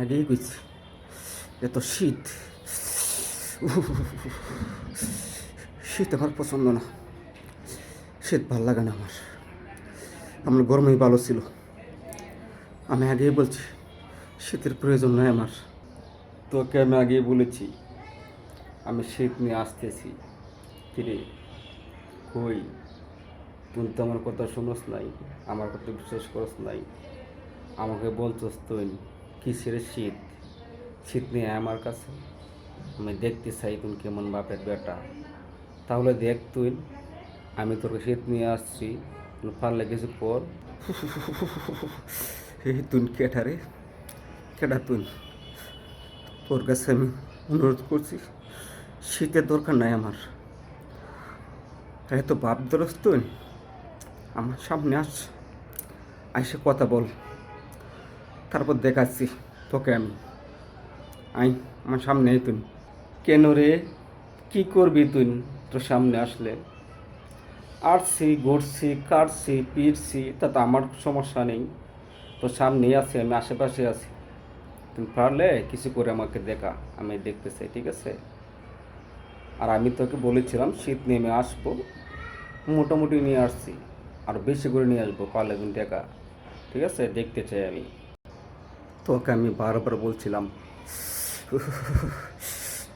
আগেই কইছি এত শীত, শীত আমার পছন্দ না। শীত ভাল লাগে না আমার গরমই ভালো ছিল। আমি আগেই বলছি শীতের প্রয়োজন নয় আমার। তোকে আমি আগেই বলেছি আমি শীত নিয়ে আসতেছি। কিরে কই, তুই তো আমার কথা শুনোস নাই, আমার কথা বিশ্বাস করস নাই। আমাকে বলছস তুই কিসের শীত, শীত নিয়ে আমার কাছে। আমি দেখতে চাই তুই কেমন বাপের বেটা। তাহলে দেখ তুই, আমি তোর শীত নিয়ে আসছি, তুই পারলে কিছু কর। এই তুই কেটা রে, কেটা তুই? তোর কাছে আমি অনুরোধ করছি, শীতের দরকার নাই আমার। এত বাপ ধরস তুই, আমার সামনে আইসে কথা বল, তারপর দেখাচ্ছি তোকে আমি। আই আমার সামনে আই তুই। কেন রে, কি করবি তুই? তোর সামনে আসলে আটছি, ঘুরছি, কাটছি, পিটছি, তাতে আমার সমস্যা নেই। তোর সামনেই আছি, আমি আশেপাশে আছি। তুমি পারলে কিছু করে আমাকে দেখা, আমি দেখতে চাই, ঠিক আছে? আর আমি তোকে বলেছিলাম শীত নেমে আসবো, মোটামুটি নিয়ে আসছি, আর বেশি করে নিয়ে আসবো, পারলে তুমি দেখা, ঠিক আছে? দেখতে চাই আমি। তোকে আমি বারবার বলছিলাম,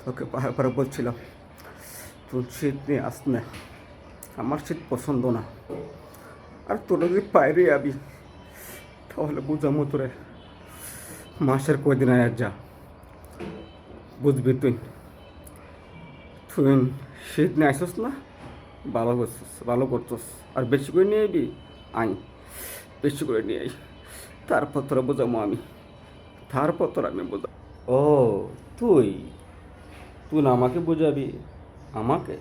তোকে বারবার বলছিলাম তুই শীত নিয়ে আস না, আমার শীত পছন্দ না। আর তোরা যদি বাইরে আবি তাহলে বুঝামো তোরে, মাসের কয়দিন আয় যা, বুঝবি তুই। তুই শীত নিয়ে আসছিস না, ভালো করছিস, ভালো করছিস। আর বেশি করে নিয়ে আইবি, আই বেশি করে নিয়ে আই, তারপর তোরা বোঝামো আমি, তারপর তোরা আমি বোঝা। ও তুই, তুই না আমাকে বোঝাবি? আমাকে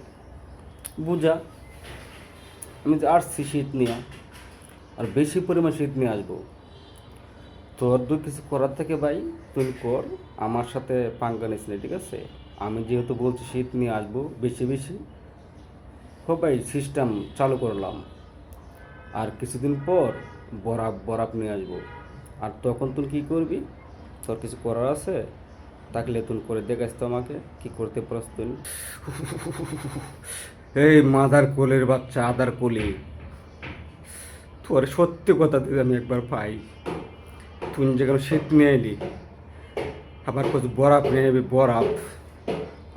বুঝা, আমি যে আসছি শীত নিয়ে, আর বেশি পরিমাণ শীত নিয়ে আসবো। তোর দু কিছু করার থেকে ভাই তুই কর, আমার সাথে পাঙ্গা নিস না, ঠিক আছে? আমি যেহেতু বলছি শীত নিয়ে আসবো বেশি বেশি, হোক ভাই, সিস্টেম চালু করলাম। আর কিছুদিন পর বরাফ বরাফ নিয়ে আসবো। আর তখন তুই কী করবি? তোর কিছু করার আছে থাকলে তুই করে দেখাস তো আমাকে কি করতে পারস তুই। এই মাদার কোলের বাচ্চা, আদার কোলে, তোর সত্যি কথা দিদি আমি একবার পাই। তুই যেখানে শীত নিয়ে এলি, আবার কিছু বরফ নিয়ে যাবি, বরফ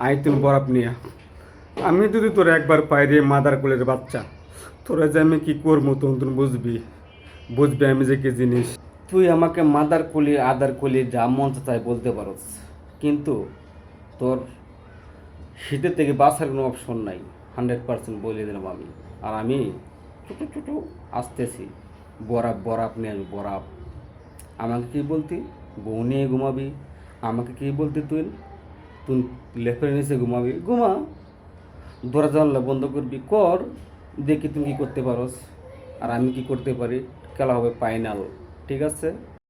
আই তুমি বরফ নিয়ে। আমি যদি তোর একবার পাই রে মাদার কোলের বাচ্চা, তোরা যে আমি কী করবো তখন তুই বুঝবি, বুঝবি আমি যে কি জিনিস। তুই আমাকে মাদার কলি আদার কলি যা মন চাই বলতে পারস, কিন্তু তোর শীতের থেকে বাঁচার কোনো অপশন নাই, 100% বলে দিলাম আমি। আর আমি ছোটো ছোটো আসতেছি, বরাফ বরাফ নিয়ে আসবি, বরাফ। আমাকে কী বলতি? বউ নিয়ে ঘুমাবি। আমাকে কী বলতি তুই? তুই লেপের নিচে ঘুমাবি, ঘুমা। দরজা জানলা বন্ধ করবি, কর, দেখি তুমি কী করতে পারস। আর আমি কি করতে পারি, খেলা হবে ফাইনাল, ঠিক আছে?